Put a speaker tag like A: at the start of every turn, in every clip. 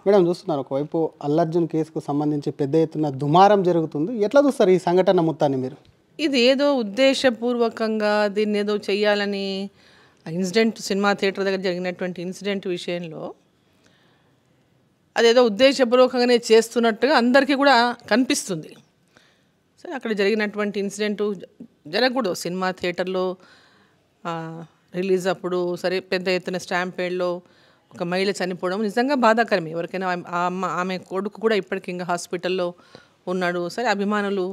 A: Madam చూస్తున్నారు ఒకవైపు అల్లు అర్జున్ కేసుకు సంబంధించి పెద్ద ఎత్తున దుమారం జరుగుతుంది. ఎట్లా చూస్తారు ఈ సంఘటన మొత్తాన్ని మీరు?
B: ఇది ఏదో ఉద్దేశపూర్వకంగా దీన్ని ఏదో చెయ్యాలని ఇన్సిడెంట్ సినిమా థియేటర్ దగ్గర జరిగినటువంటి ఇన్సిడెంట్ విషయంలో అదేదో ఉద్దేశపూర్వకంగానే చేస్తున్నట్టుగా అందరికీ కూడా కనిపిస్తుంది. సరే, అక్కడ జరిగినటువంటి ఇన్సిడెంటు జరగకూడదు. సినిమా థియేటర్లో రిలీజ్ అప్పుడు సరే పెద్ద ఎత్తున స్టాంపేడ్లో ఒక మహిళ చనిపోవడం నిజంగా బాధాకరమే. ఎవరికైనా ఆమె కొడుకు కూడా ఇప్పటికి ఇంకా హాస్పిటల్లో ఉన్నాడు. సరే, అభిమానులు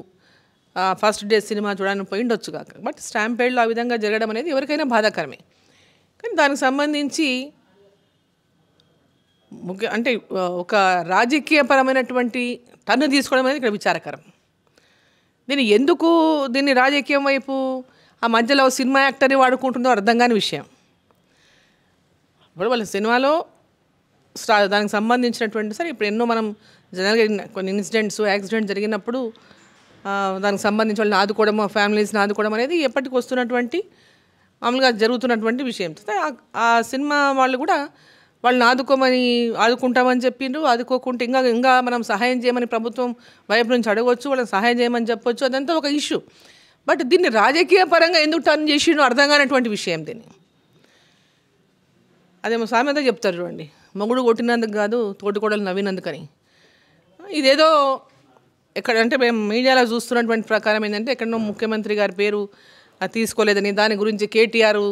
B: ఫస్ట్ డే సినిమా చూడడానికి పోయిండొచ్చు కాక, బట్ స్టాంపేడ్లో ఆ విధంగా జరగడం అనేది ఎవరికైనా బాధాకరమే. కానీ దానికి సంబంధించి అంటే ఒక రాజకీయపరమైనటువంటి టన్ను తీసుకోవడం అనేది ఇక్కడ విచారకరం. దీన్ని రాజకీయం వైపు ఆ మధ్యలో సినిమా యాక్టర్ని వాడుకుంటుందో అర్థం కాని విషయం. ఇప్పుడు వాళ్ళ సినిమాలో దానికి సంబంధించినటువంటి సరే ఇప్పుడు ఎన్నో మనం జనరల్గా కొన్ని ఇన్సిడెంట్స్ యాక్సిడెంట్ జరిగినప్పుడు దానికి సంబంధించి వాళ్ళని ఆదుకోవడం, ఫ్యామిలీస్ని ఆదుకోవడం అనేది ఎప్పటికి వస్తున్నటువంటి మామూలుగా జరుగుతున్నటువంటి విషయం. ఆ సినిమా వాళ్ళు కూడా వాళ్ళని ఆదుకుంటామని చెప్పిండ్రు. ఆదుకోకుంటే ఇంకా మనం సహాయం చేయమని ప్రభుత్వం వైపు నుంచి అడగవచ్చు, వాళ్ళని సహాయం చేయమని చెప్పొచ్చు. అదంతా ఒక ఇష్యూ. బట్ దీన్ని రాజకీయ పరంగా ఎందుకు టర్న్ చేసిండో అర్థం కానటువంటి విషయం. దీన్ని అదేమో సామెత చెప్తారు చూడండి, మొగుడు కొట్టినందుకు కాదు తోటికోడలు నవ్వినందుకని. ఇదేదో ఎక్కడంటే మేము మీడియాలో చూస్తున్నటువంటి ప్రకారం ఏంటంటే ఎక్కడో ముఖ్యమంత్రి గారి పేరు తీసుకోలేదని, దాని గురించి కేటీఆర్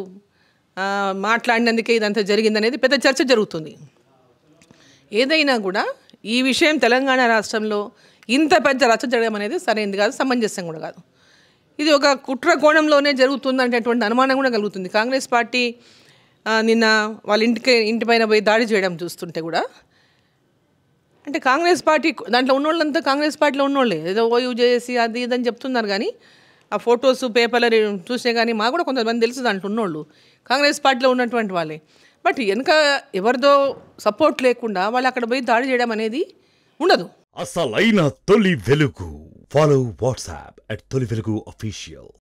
B: మాట్లాడినందుకే ఇదంతా జరిగిందనేది పెద్ద చర్చ జరుగుతుంది. ఏదైనా కూడా ఈ విషయం తెలంగాణ రాష్ట్రంలో ఇంత పెద్ద రచ్చ జరగడం అనేది సరైనది కాదు, సమంజసం కూడా కాదు. ఇది ఒక కుట్ర కోణంలోనే జరుగుతుందనేటువంటి అనుమానం కూడా కలుగుతుంది. కాంగ్రెస్ పార్టీ నిన్న వాళ్ళ ఇంటిపైన పోయి దాడి చేయడం చూస్తుంటే కూడా అంటే కాంగ్రెస్ పార్టీ దాంట్లో ఉన్నోళ్ళంతా కాంగ్రెస్ పార్టీలో ఉన్నోళ్ళే, ఏదో ఓయూ చేసి అది ఇదని చెప్తున్నారు. కానీ ఆ ఫొటోస్ పేపర్లు చూసే కానీ మాకు కూడా కొంతమంది తెలుసు దాంట్లో ఉన్నోళ్ళు కాంగ్రెస్ పార్టీలో ఉన్నటువంటి వాళ్ళే. బట్ వెనక ఎవరిదో సపోర్ట్ లేకుండా వాళ్ళు అక్కడ పోయి దాడి చేయడం అనేది ఉండదు.
C: అసలైన తొలి వెలుగు. ఫాలో వాట్సాప్ @తొలి వెలుగు official.